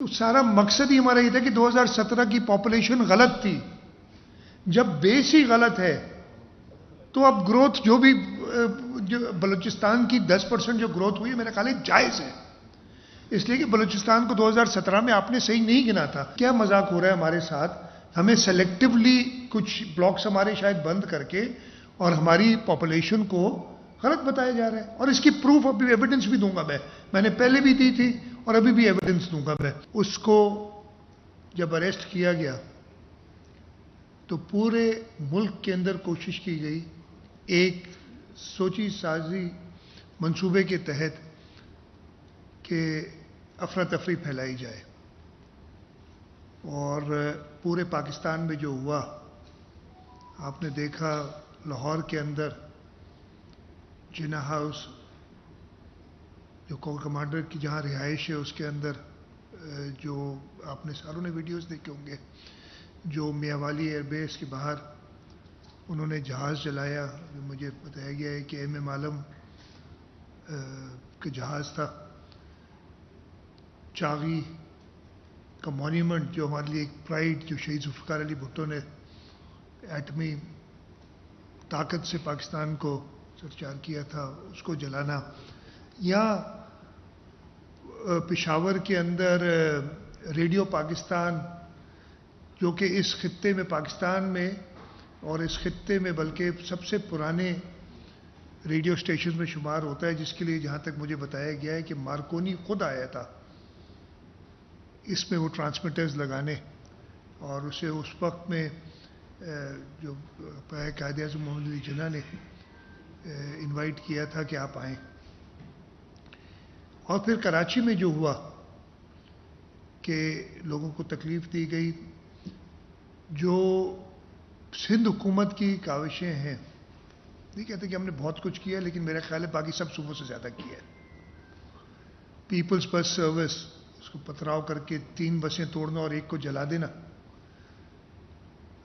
تو سارا مقصد ہی ہمارا یہ تھا کہ 2017 کی پاپولیشن غلط تھی. جب بیس ہی غلط ہے تو اب گروتھ جو بھی بلوچستان کی 10% جو گروتھ ہوئی ہے میرا خیال ہے جائز ہے. اس لیے کہ بلوچستان کو 2017 میں آپ نے صحیح نہیں گنا تھا. کیا مذاق ہو رہا ہے ہمارے ساتھ؟ ہمیں سلیکٹیولی کچھ بلاکس ہمارے شاید بند کر کے اور ہماری پاپولیشن کو غلط بتایا جا رہا ہے. اور اس کی پروف ابھی ایویڈنس بھی دوں گا میں نے پہلے بھی دی تھی اور ابھی بھی ایویڈنس دوں گا میں. اس کو جب اریسٹ کیا گیا تو پورے ملک کے اندر کوشش کی گئی ایک سوچی سازی منصوبے کے تحت کہ افراتفری پھیلائی جائے. اور پورے پاکستان میں جو ہوا آپ نے دیکھا، لاہور کے اندر جناح ہاؤس جو کور کمانڈر کی جہاں رہائش ہے اس کے اندر جو آپ نے ساروں نے ویڈیوز دیکھے ہوں گے، جو میاں والی ایئر بیس کے باہر انہوں نے جہاز جلایا. مجھے بتایا گیا ہے کہ ایم ایم عالم کا جہاز تھا. چاغی کا مونیومنٹ جو ہمارے لیے ایک پرائڈ، جو شہید ذوالفقار علی بھٹو نے ایٹمی طاقت سے پاکستان کو سرچار کیا تھا، اس کو جلانا. یا پشاور کے اندر ریڈیو پاکستان جو کہ اس خطے میں پاکستان میں اور اس خطے میں بلکہ سب سے پرانے ریڈیو اسٹیشن میں شمار ہوتا ہے، جس کے لیے جہاں تک مجھے بتایا گیا ہے کہ مارکونی خود آیا تھا اس میں وہ ٹرانسمیٹرز لگانے. اور اسے اس وقت میں جو قائد اعظم محمد علی جناح نے انوائٹ کیا تھا کہ آپ آئیں. اور پھر کراچی میں جو ہوا کہ لوگوں کو تکلیف دی گئی، جو سندھ حکومت کی کاوشیں ہیں، نہیں کہتے کہ ہم نے بہت کچھ کیا لیکن میرا خیال ہے باقی سب صوبوں سے زیادہ کیا ہے. پیپلز بس سروس، اس کو پتھراؤ کر کے 3 بسیں توڑنا اور ایک کو جلا دینا.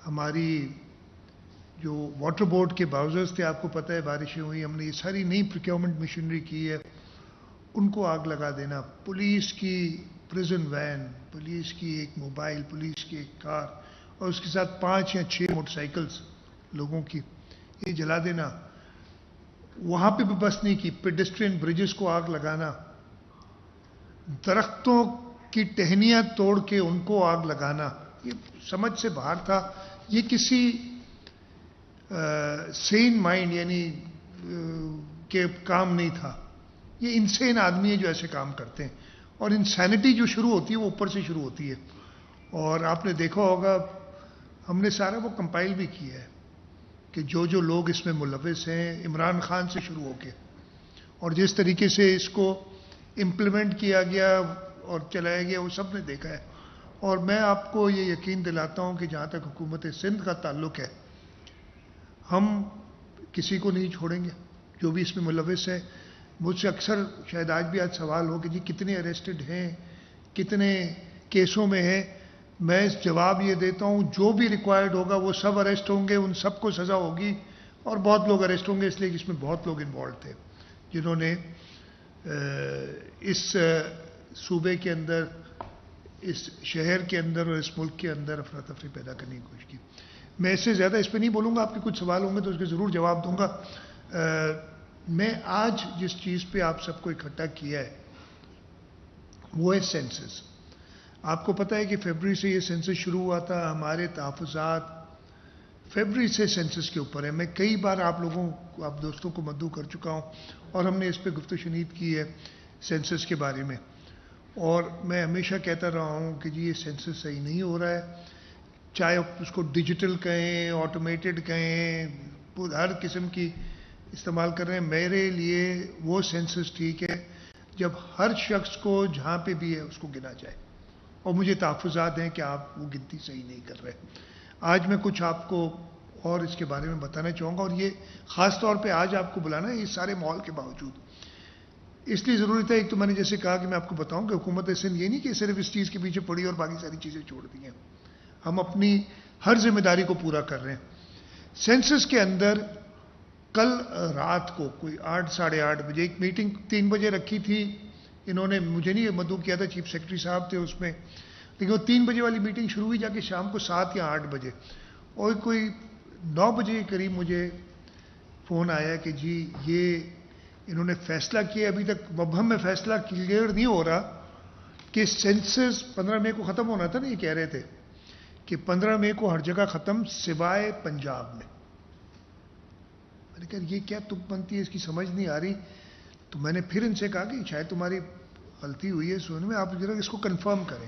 ہماری جو واٹر بورڈ کے باؤزرز تھے، آپ کو پتہ ہے بارشیں ہوئی، ہم نے یہ ساری نئی پروکیورمنٹ مشینری کی ہے، ان کو آگ لگا دینا. پولیس کی پریزن وین، پولیس کی ایک موبائل، پولیس کی ایک کار اور اس کے ساتھ 5 یا 6 موٹر سائیکلز لوگوں کی، یہ جلا دینا. وہاں پہ بھی بس نہیں کی، پیڈسٹرین بریجز کو آگ لگانا، درختوں کی ٹہنیاں توڑ کے ان کو آگ لگانا. یہ سمجھ سے باہر تھا. یہ کسی سین مائنڈ یعنی کہ کام نہیں تھا. یہ انسین آدمی ہے جو ایسے کام کرتے ہیں. اور انسینٹی جو شروع ہوتی ہے وہ اوپر سے شروع ہوتی ہے. اور آپ نے دیکھا ہوگا ہم نے سارا وہ کمپائل بھی کیا ہے کہ جو لوگ اس میں ملوث ہیں، عمران خان سے شروع ہو کے، اور جس طریقے سے اس کو امپلیمنٹ کیا گیا اور چلایا گیا وہ سب نے دیکھا ہے. اور میں آپ کو یہ یقین دلاتا ہوں کہ جہاں تک حکومت سندھ کا تعلق ہے، ہم کسی کو نہیں چھوڑیں گے جو بھی اس میں ملوث ہے. مجھ سے اکثر شاید آج سوال ہو کہ جی کتنے اریسٹڈ ہیں، کتنے کیسوں میں ہیں. میں جواب یہ دیتا ہوں جو بھی ریکوائرڈ ہوگا وہ سب اریسٹ ہوں گے، ان سب کو سزا ہوگی. اور بہت لوگ اریسٹ ہوں گے اس لیے کہ اس میں بہت لوگ انوالوڈ تھے جنہوں نے اس صوبے کے اندر، اس شہر کے اندر اور اس ملک کے اندر افراتفری پیدا کرنے کی کوشش کی. میں اس سے زیادہ اس پہ نہیں بولوں گا. آپ کے کچھ سوال ہوں گے تو اس کے ضرور جواب دوں گا. میں آج جس چیز پہ آپ سب کو اکٹھا کیا ہے وہ ہے سینسس. آپ کو پتہ ہے کہ فیبرری سے یہ سینسس شروع ہوا تھا. ہمارے تحفظات فیبرری سے سینسس کے اوپر ہے. میں کئی بار آپ دوستوں کو مدعو کر چکا ہوں اور ہم نے اس پہ گفت و شنید کی ہے سینسس کے بارے میں. اور میں ہمیشہ کہتا رہا ہوں کہ جی یہ سینسس صحیح نہیں ہو رہا ہے، چاہے اس کو ڈیجیٹل کہیں، آٹومیٹڈ کہیں، ہر قسم کی استعمال کر رہے ہیں. میرے لیے وہ سینسس ٹھیک ہے جب ہر شخص کو جہاں پہ بھی ہے اس کو گنا جائے. اور مجھے تحفظات ہیں کہ آپ وہ گنتی صحیح نہیں کر رہے. آج میں کچھ آپ کو اور اس کے بارے میں بتانا چاہوں گا. اور یہ خاص طور پہ آج آپ کو بلانا ہے اس سارے ماحول کے باوجود اس لیے ضرورت ہے. ایک تو میں نے جیسے کہا کہ میں آپ کو بتاؤں کہ حکومت سندھ یہ نہیں کہ صرف اس چیز کے پیچھے پڑی اور باقی ساری چیزیں چھوڑ دی ہیں. ہم اپنی ہر ذمہ داری کو پورا کر رہے ہیں. سینسس کے اندر کل رات کو کوئی 8 ساڑھے 8 بجے ایک میٹنگ 3 بجے رکھی تھی انہوں نے مجھے نہیں مدعو کیا تھا، چیف سیکرٹری صاحب تھے اس میں، لیکن وہ 3 بجے والی میٹنگ شروع ہوئی جا کے شام کو 7 یا 8 بجے، اور کوئی 9 بجے کے قریب مجھے فون آیا کہ جی یہ انہوں نے فیصلہ کیا، ابھی تک مبہم میں فیصلہ کلیئر نہیں ہو رہا کہ سینسس 15 مئی کو ختم ہونا تھا نا، یہ کہہ رہے تھے کہ 15 مئی کو ہر جگہ ختم سوائے پنجاب میں. میں نے کہا یہ کیا تک بنتی ہے، اس کی سمجھ نہیں آ رہی. تو میں نے پھر ان سے کہا کہ شاید تمہاری غلطی ہوئی ہے سننے میں، آپ ذرا اس کو کنفرم کریں.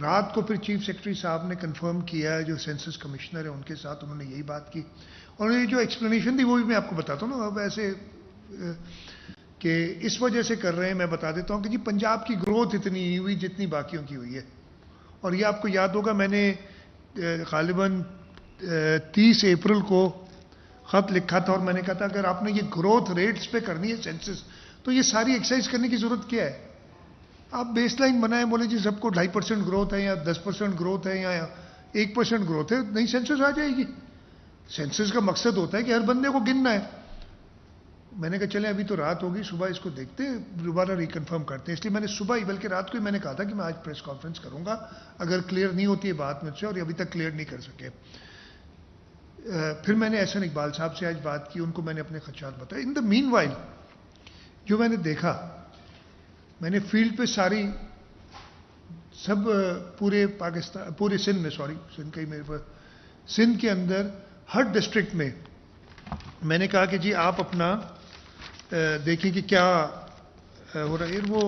رات کو پھر چیف سیکرٹری صاحب نے کنفرم کیا، جو سینسس کمشنر ہیں ان کے ساتھ انہوں نے یہی بات کی، اور یہ جو ایکسپلینیشن تھی وہ بھی میں آپ کو بتاتا ہوں نا. اب ایسے کہ اس وجہ سے کر رہے ہیں، میں بتا دیتا ہوں کہ جی پنجاب کی گروتھ اتنی نہیں ہوئی جتنی باقیوں کی ہوئی ہے. اور یہ آپ کو یاد ہوگا میں نے غالباً 30 اپریل کو خط لکھا تھا، اور میں نے کہا تھا اگر آپ نے یہ گروتھ ریٹس پہ کرنی ہے سینسس تو یہ ساری ایکسرسائز کرنے کی ضرورت کیا ہے؟ آپ بیس لائن بنائیں، بولے جی سب کو 2.5% گروتھ ہے یا 10% گروتھ ہے یا 1% گروتھ ہے، نہیں سینسس آ جائے گی. سینسس کا مقصد ہوتا ہے کہ ہر بندے کو گننا ہے. میں نے کہا چلیں ابھی تو رات ہوگی، صبح اس کو دیکھتے ہیں، دوبارہ ریکنفرم کرتے ہیں. اس لیے میں نے صبح ہی بلکہ رات کو ہی میں نے کہا تھا کہ میں آج پریس کانفرنس کروں گا اگر کلیئر نہیں ہوتی ہے بات مجھ سے، اور ابھی تک کلیئر نہیں کر سکے. پھر میں نے احسن اقبال صاحب سے آج بات کی، ان کو میں نے اپنے خدشات بتائے. ان دا مین وائل جو میں نے دیکھا، میں نے فیلڈ پہ ساری سب پورے پاکستان، پورے سندھ میں، سندھ کا ہی میرے پاس، سندھ کے اندر ہر ڈسٹرکٹ میں نے کہا کہ جی آپ اپنا دیکھیں کہ کیا ہو رہا ہے. وہ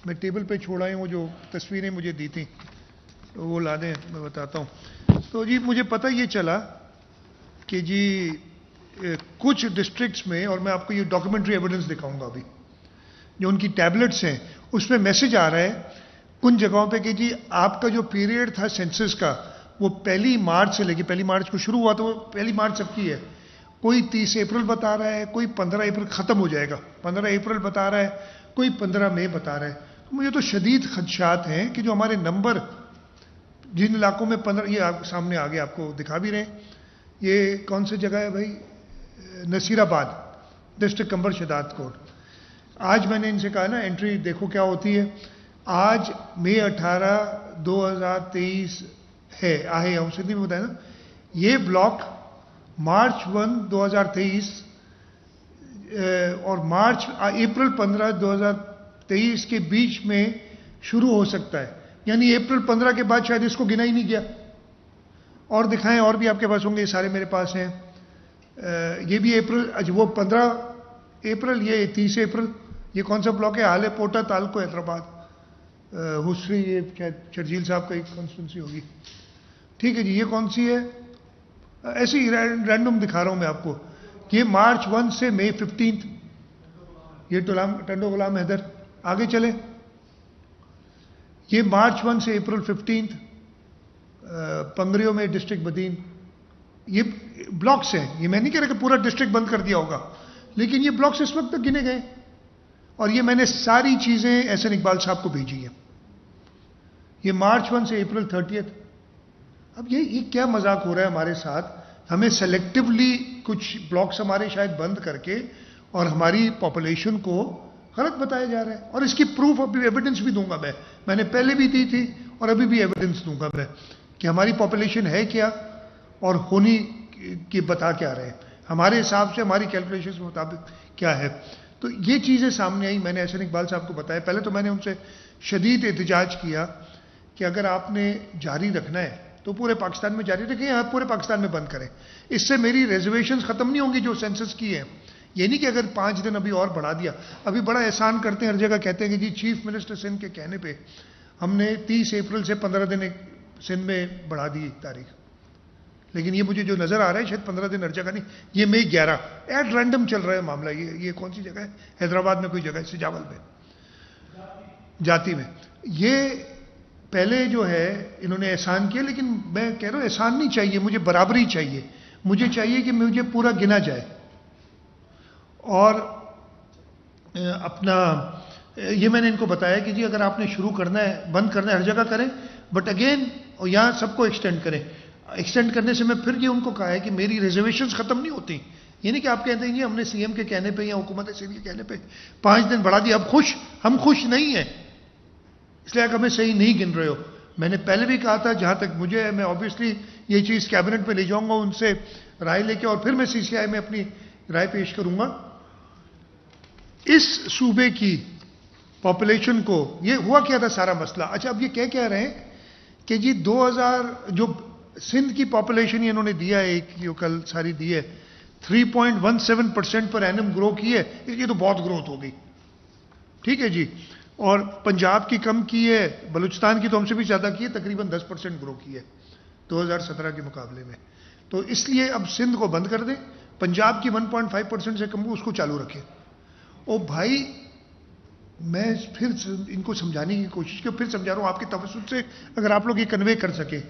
میں ٹیبل پہ چھوڑا ہے، وہ جو تصویریں مجھے دی تھیں وہ لا دیں، میں بتاتا ہوں. تو جی مجھے پتہ یہ چلا کہ جی کچھ ڈسٹرکٹس میں، اور میں آپ کو یہ ڈاکیومنٹری ایویڈنس دکھاؤں گا ابھی، جو ان کی ٹیبلٹس ہیں اس میں میسج آ رہا ہے کن جگہوں پہ کہ جی آپ کا جو پیریڈ تھا سینسس کا وہ 1 مارچ سے لے کے 1 مارچ کو شروع ہوا، تو وہ 1 مارچ سب کی ہے. کوئی 30 اپریل بتا رہا ہے، کوئی 15 اپریل ختم ہو جائے گا، 15 اپریل بتا رہا ہے، کوئی 15 مئی بتا رہا ہے. مجھے تو شدید خدشات ہیں کہ جو ہمارے نمبر جن علاقوں میں 15، یہ آپ سامنے آگے آپ کو دکھا بھی رہے ہیں، یہ کون سی جگہ ہے بھائی، نصیر آباد ڈسٹرکٹ کمبر شداد کوٹ. آج میں نے ان سے کہا نا انٹری دیکھو کیا ہوتی ہے. آج مئی 18 2023 ہے، آئے ہم سندھی میں بتائیں نا، یہ بلاک مارچ 1 2023 اور اپریل 15 2023 کے بیچ میں شروع ہو سکتا ہے. یعنی اپریل 15 کے بعد شاید اس کو گنا ہی نہیں گیا. اور دکھائیں، اور بھی آپ کے پاس ہوں گے، یہ سارے میرے پاس ہیں. یہ بھی اپریل، وہ 15 اپریل، یہ 30 اپریل. یہ کون سا بلاک ہے؟ آلے پوٹا تعلقہ حیدرآباد، حسری، یہ شرجیل صاحب کا ایک کانسٹیٹوینسی ہوگی. ٹھیک ہے جی، یہ کون سی ہے؟ ایسے ہی رینڈم دکھا رہا ہوں میں آپ کو. یہ مارچ 1 سے مئی 15، یہ ٹنڈو غلام حیدر. آگے چلیں، یہ مارچ 1 سے اپریل 15 پنگریوں میں ڈسٹرکٹ بدین. یہ بلاکس ہیں، یہ میں نہیں کہہ رہا کہ پورا ڈسٹرکٹ بند کر دیا ہوگا، لیکن یہ بلاکس اس وقت تک گنے گئے. اور یہ میں نے ساری چیزیں احسن اقبال صاحب کو بھیجی ہیں. یہ مارچ 1 سے اپریل 30. اب یہ کیا مذاق ہو رہا ہے ہمارے ساتھ؟ ہمیں سلیکٹیولی کچھ بلاکس ہمارے شاید بند کر کے اور ہماری پاپولیشن کو غلط بتایا جا رہا ہے. اور اس کی پروف ابھی ایویڈنس بھی دوں گا میں نے پہلے بھی دی تھی اور ابھی بھی ایویڈنس دوں گا میں کہ ہماری پاپولیشن ہے کیا اور ہونی کی بتا کیا رہے ہیں ہمارے حساب سے، ہماری کیلکولیشن کے مطابق کیا ہے. تو یہ چیزیں سامنے آئی. میں نے احسن اقبال صاحب کو بتایا. پہلے تو میں نے ان سے شدید احتجاج کیا کہ اگر آپ نے جاری رکھنا ہے تو پورے پاکستان میں جاری رکھیں، آپ پورے پاکستان میں بند کریں. اس سے میری ریزرویشنز ختم نہیں ہوں گی جو سینسس کی ہیں. یہ نہیں کہ اگر 5 دن ابھی اور بڑھا دیا. ابھی بڑا احسان کرتے ہیں ہر جگہ، کہتے ہیں کہ جی چیف منسٹر سندھ کے کہنے پہ ہم نے 30 اپریل سے 15 دن سندھ میں بڑھا دی تاریخ. لیکن یہ مجھے جو نظر آ رہا ہے شاید 15 دن ہر جگہ نہیں، یہ مئی 11 ایٹ رینڈم چل رہا ہے معاملہ. یہ کون سی جگہ ہے؟ حیدرآباد میں کوئی جگہ ہے، سجاول میں، جاتی میں. یہ پہلے جو ہے انہوں نے احسان کیا، لیکن میں کہہ رہا ہوں احسان نہیں چاہیے، مجھے برابری چاہیے. مجھے چاہیے کہ مجھے پورا گنا جائے. اور اپنا یہ میں نے ان کو بتایا کہ جی اگر آپ نے شروع کرنا ہے، بند کرنا ہے، ہر جگہ کریں، بٹ اگین یہاں سب کو ایکسٹینڈ کریں. ایکسٹینڈ کرنے سے میں پھر یہ ان کو کہا ہے کہ میری ریزرویشنز ختم نہیں ہوتی. یہ نہیں کہ آپ کہتے ہیں جی ہم نے سی ایم کے کہنے پہ یا حکومت سندھ کے کہنے پہ 5 دن بڑھا دیا، اب خوش، ہم خوش نہیں ہیں، اس لیے کہ ہمیں صحیح نہیں گن رہے ہو. میں نے پہلے بھی کہا تھا، جہاں تک مجھے ہے میں آبویسلی یہ چیز کیبنٹ میں لے جاؤں گا، ان سے رائے لے کے، اور پھر میں سی سی آئی میں اپنی رائے پیش کروں گا. اس صوبے کی پاپولیشن کو، یہ ہوا کیا تھا سارا مسئلہ. اچھا اب یہ کہہ رہے ہیں کہ جی 2000 جو سندھ کی پاپولیشن انہوں نے دیا ہے، ایک جو کل ساری دی ہے 3.17% پر اینم گرو کی ہے، یہ تو بہت گروتھ ہو گئی. ٹھیک ہے جی. اور پنجاب کی کم کی ہے، بلوچستان کی تو ہم سے بھی زیادہ کی ہے، تقریباً 10% گرو کی ہے 2017 کے مقابلے میں. تو اس لیے اب سندھ کو بند کر دیں، پنجاب کی 1.5% سے کم اس کو چالو رکھیں. او بھائی میں پھر ان کو سمجھانے کی کوشش کی، پھر سمجھا رہا ہوں آپ کے تفصیل سے اگر آپ لوگ یہ کنوے کر سکے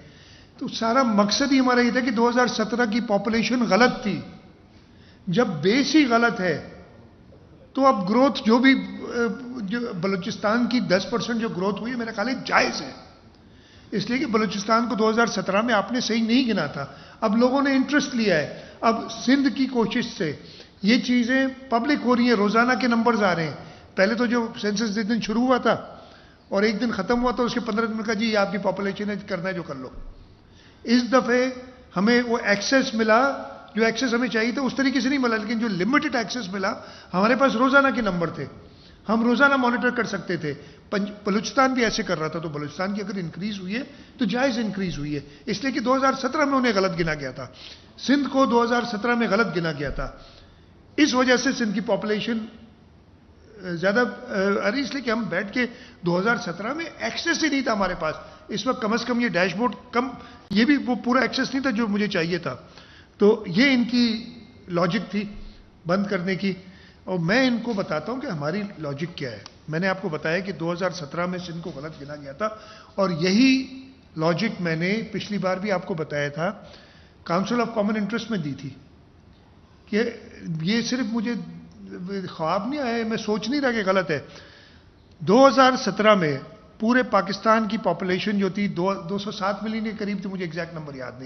تو سارا مقصد ہی ہمارا یہ تھا کہ 2017 کی پاپولیشن غلط تھی. جب بیس ہی غلط ہے تو اب گروتھ جو بھی جو بلوچستان کی 10% جو گروتھ ہوئی ہے میرا خیال ہے جائز ہے، اس لیے کہ بلوچستان کو 2017 میں آپ نے صحیح نہیں گنا تھا. اب لوگوں نے انٹرسٹ لیا ہے، اب سندھ کی کوشش سے یہ چیزیں پبلک ہو رہی ہیں، روزانہ کے نمبرز آ رہے ہیں. پہلے تو جو سینسس جس دن شروع ہوا تھا اور ایک دن ختم ہوا تو اس کے 15 دن میں کہا جی یہ آپ کی پاپولیشن ہے، کرنا ہے جو کر لو. اس دفعے ہمیں وہ ایکسیس ملا جو ایکسیس ہمیں چاہیے تھا، اس طریقے سے نہیں ملا، لیکن جو لمیٹڈ ایکسیس ملا، ہمارے پاس روزانہ کے نمبر تھے، ہم روزانہ مانیٹر کر سکتے تھے. بلوچستان بھی ایسے کر رہا تھا، تو بلوچستان کی اگر انکریز ہوئی ہے تو جائز انکریز ہوئی ہے، اس لیے کہ 2017 میں انہیں غلط گنا گیا تھا، سندھ کو 2017 میں غلط گنا گیا تھا. اس وجہ سے سندھ کی پاپولیشن زیادہ ارے اس لیے کہ ہم بیٹھ کے 2017 میں ایکسیس ہی نہیں تھا ہمارے پاس. اس وقت کم از کم یہ ڈیش بورڈ کم، یہ بھی وہ پورا ایکسیس نہیں تھا جو مجھے چاہیے تھا. تو یہ ان کی لاجک تھی بند کرنے کی، اور میں ان کو بتاتا ہوں کہ ہماری لاجک کیا ہے. میں نے آپ کو بتایا کہ 2017 میں سندھ کو غلط گنا گیا تھا، اور یہی لاجک میں نے پچھلی بار بھی آپ کو بتایا تھا، کاؤنسل آف کامن انٹرسٹ میں دی تھی، کہ یہ صرف مجھے خواب نہیں آئے، میں سوچ نہیں رہا کہ غلط ہے. 2017 میں پورے پاکستان کی پاپولیشن جو تھی 207 ملین کے قریب تھی، مجھے ایگزیکٹ نمبر یاد نہیں.